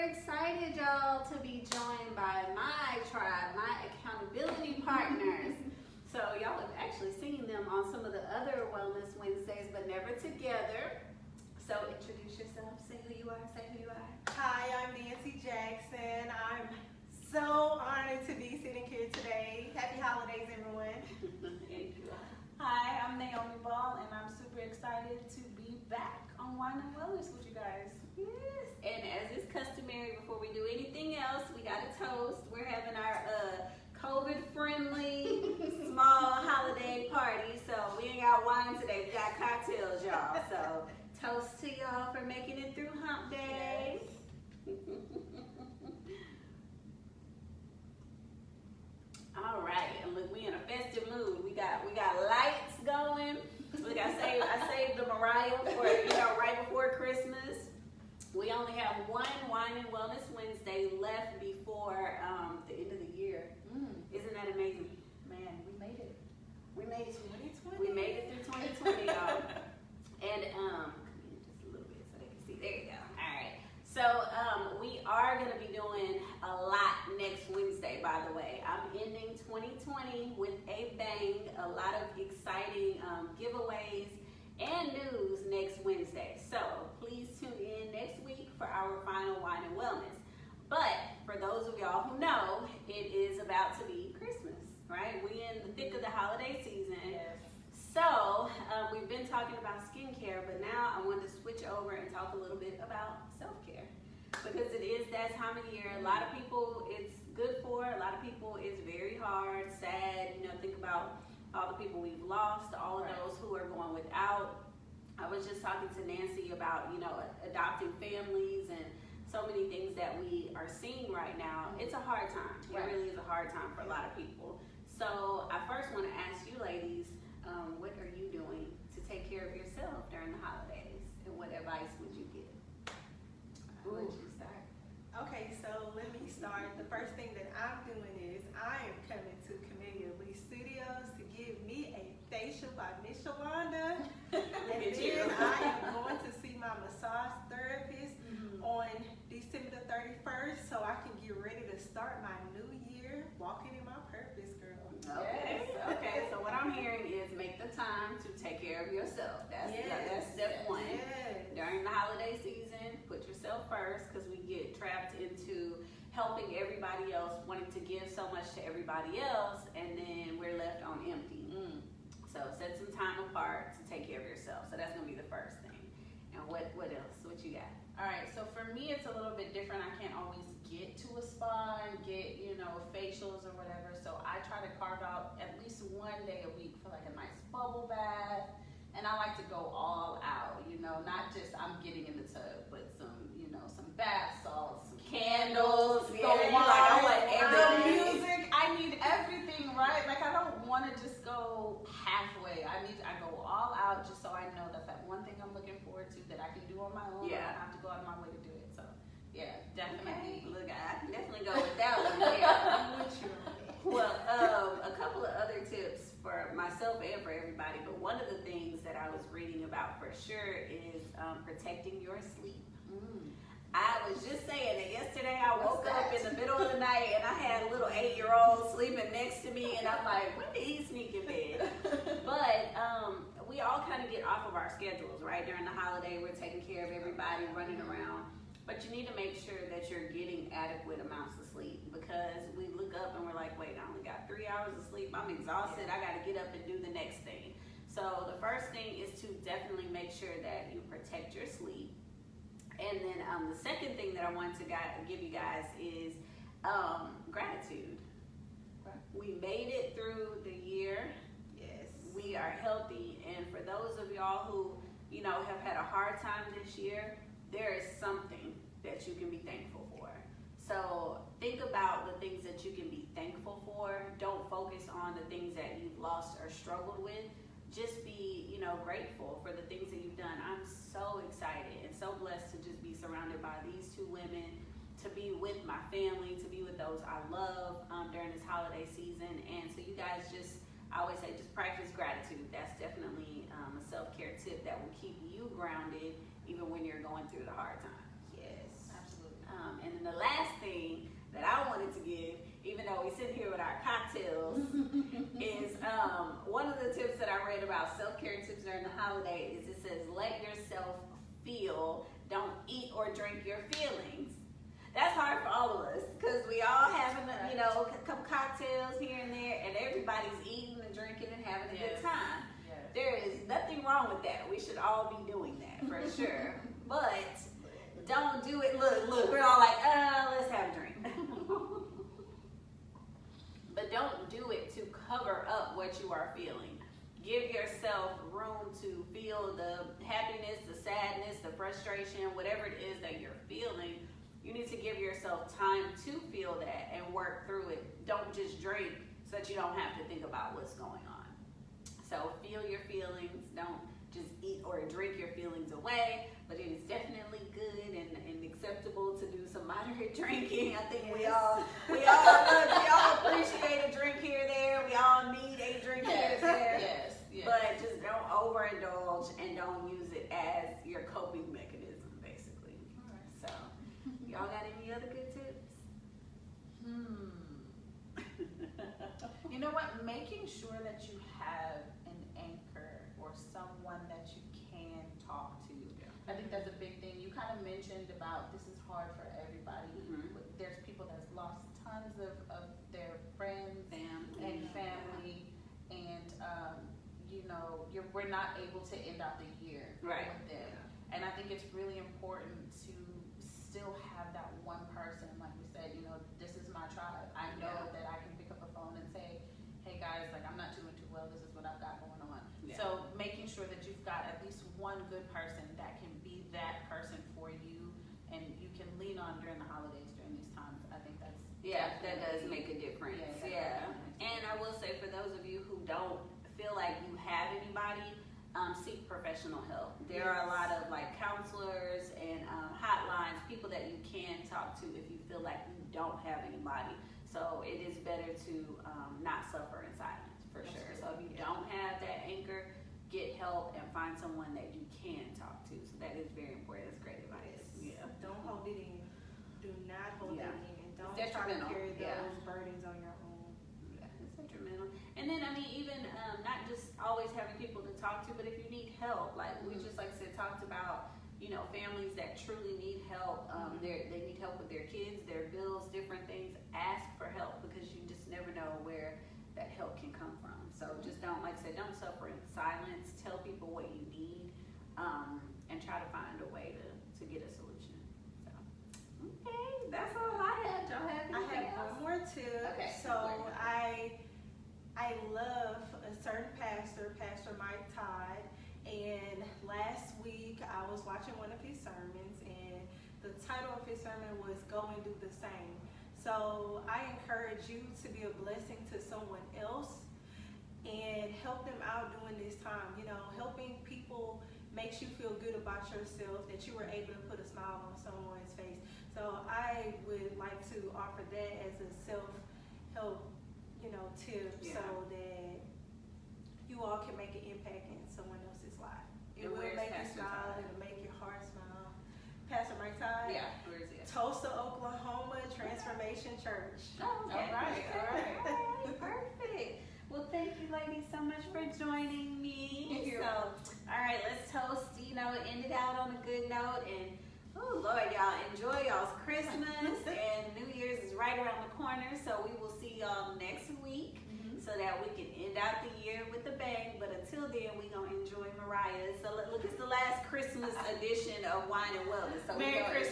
excited, y'all, to be joined by my tribe, my accountability partners. So y'all have actually seen them on some of the other Wellness Wednesdays, but never together. So introduce yourself, say who you are, say who you are. Hi, I'm Nancy Jackson. I'm so honored to be sitting here today. Happy holidays, everyone. And you are. Hi, I'm Naomi Ball, and I'm super excited to be back on Wine and Wellness with you guys. Yes, and as is customary, before we do anything else, we got a toast. We're having our COVID-friendly small holiday party, so we ain't got wine today. We got cocktails, y'all. So toast to y'all for making it through Hump Day. All right, and look, we in a festive mood. We got lights going. Look, I saved the Mariah for right before Christmas. We only have one Wine and Wellness Wednesday left before the end of the year. Isn't that amazing? Man, we made it. We made it. 2020. We made it through 2020, y'all. And come in just a little bit so they can see. There you go. All right. So we are going to be doing a lot next Wednesday, by the way. I'm ending 2020 with a bang. A lot of exciting giveaways and news next Wednesday. So please tune in next week for our final Wine and Wellness. But for those of y'all who know, it is about to be Christmas, right? We in the thick of the holiday season. Yes. So we've been talking about skincare, but now I want to switch over and talk a little bit about self-care, because it is that time of year. A lot of people it's good for, a lot of people it's very hard, sad. Think about all the people we've lost, all of those who are going without. I was just talking to Nancy about, adopting families and so many things that we are seeing right now. It's a hard time. It really is a hard time for a lot of people. So I first want to ask you ladies, what are you doing to take care of yourself during the holidays? And what advice would you give? I'll let you start. Okay, so let me start. The first thing that I'm doing is I am coming to Camellia Alise Studios to give me a facial by Miss Shalonda. And then I am going to see my massage therapist on December the 31st so I can get ready to start my new year walking in my purpose, girl. Okay. Okay. So what I'm hearing is make the time to take care of yourself. That's step one. Yes. During the holiday season, put yourself first, because we get trapped into helping everybody else, wanting to give so much to everybody else, and then we're left on empty. So set some time apart to take care of yourself. So that's gonna be the first thing. And what else? What you got? All right, so for me, it's a little bit different. I can't always get to a spa and get, facials or whatever. So I try to carve out at least one day a week for like a nice bubble bath. And I like to go all out, not just I'm getting in the tub, but some, some bath salts, some candles, the wine, I want the everything. music. I need everything, right? Like I don't want to just go halfway. I go all out just so I know that's that one thing I'm looking forward to that I can do on my own. Yeah. I don't have to go out of my way to do it. So yeah, definitely. Look, I can definitely go with that one. Yeah. I'm with you. Well, a couple of other tips for myself and for everybody, but one of the things that I was reading about for sure is protecting your sleep. I was just saying that yesterday I woke up in the middle of the night and I had a little 8-year-old sleeping next to me, and I'm like, when did he sneak in bed? But we all kind of get off of our schedules, right? During the holiday, we're taking care of everybody, running around. But you need to make sure that you're getting adequate amounts of sleep, because we look up and we're like, wait, I only got 3 hours of sleep. I'm exhausted. I got to get up and do the next thing. So the first thing is to definitely make sure that you protect your sleep. And then the second thing that I wanted to give you guys is gratitude. We made it through the year. Yes. We are healthy. And for those of y'all who, have had a hard time this year, there is something that you can be thankful for. So think about the things that you can be thankful for. Don't focus on the things that you've lost or struggled with. Just be, grateful for the things that you've done. I'm so excited and so blessed to just be surrounded by these two women, to be with my family, to be with those I love during this holiday season. And so you guys I always say, just practice gratitude. That's definitely a self-care tip that will keep you grounded even when you're going through the hard times. Yes. Absolutely. And the feel. Don't eat or drink your feelings. That's hard for all of us because we all having, a couple cocktails here and there, and everybody's eating and drinking and having a good time. Yes. There is nothing wrong with that. We should all be doing that for sure. But don't do it. Look, we're all like, let's have a drink. But don't do it to cover up what you are feeling. Give yourself room to feel the happiness, the sadness, the frustration, whatever it is that you're feeling. You need to give yourself time to feel that and work through it. Don't just drink so that you don't have to think about what's going on. So feel your feelings. Don't just eat or drink your feelings away, but it is definitely good and acceptable to do some moderate drinking. I think we all appreciate a drink here or there. We all need a drink here or there. Yes. But just don't overindulge and don't use it as your coping mechanism, basically. All right. So, y'all got any other good tips? You know what? Making sure that you have an anchor or someone that you can talk to. Yeah. I think that's a big thing. You kind of mentioned about this is hard for everybody. Mhm. There's people that's lost tons of their friends Family. and family, and we're not able to end out the year Right. with them. And I think it's really important to still have that one person, like we said, this is my tribe. I know that I can pick up a phone and say, hey guys, like I'm not doing too well, this is what I've got going on. Yeah. So making sure that you've got at least one good person that can be that person for you and you can lean on during the holidays, during these times. I think that's That does make a difference. Yeah. And I will say for those of you who don't feel like you have anybody, seek professional help. There are a lot of counselors and hotlines, people that you can talk to if you feel like you don't have anybody. So it is better to not suffer in silence, for sure. So if you don't have that anchor, get help and find someone that you can talk to. So that is very important. That's great advice. Yeah. Don't hold it in. Do not hold it in. And don't It's try to detrimental. carry those Yeah. burdens on your own. It's detrimental. And then, even not just always having people to talk to, but if you need help, we just, like I said, talked about, families that truly need help. They need help with their kids, their bills, different things. Ask for help because you just never know where that help can come from. So just don't, like I said, don't suffer in silence. Tell people what you need, and try to find a way to get a solution. So, okay, that's all I had. Y'all have I anything have else? one more tip. Okay. So I love a certain pastor, Pastor Mike Todd, and last week I was watching one of his sermons, and the title of his sermon was "Go and Do the Same." So I encourage you to be a blessing to someone else and help them out during this time. Helping people makes you feel good about yourself, that you were able to put a smile on someone's face. So I would like to offer that as a self-help, tip, Yeah. so that you all can make an impact in someone else's life. It And will where's make you Pastor smile, Todd? it'll make your heart smile. Pastor Mike Todd? Yeah, where is it? Tulsa, Oklahoma Transformation Church. Oh, okay. All right. Perfect. Well, thank you, ladies, so much for joining me. You're So, all right, let's toast, end it out on a good note. And, oh, Lord, y'all, enjoy y'all's Christmas. And New Year's is right around the corner. So we will see y'all next week so that we can end out the year with a bang. But until then, we're going to enjoy Mariah. So, look, it's the last Christmas edition of Wine and Wellness. So Merry we're gonna Christmas.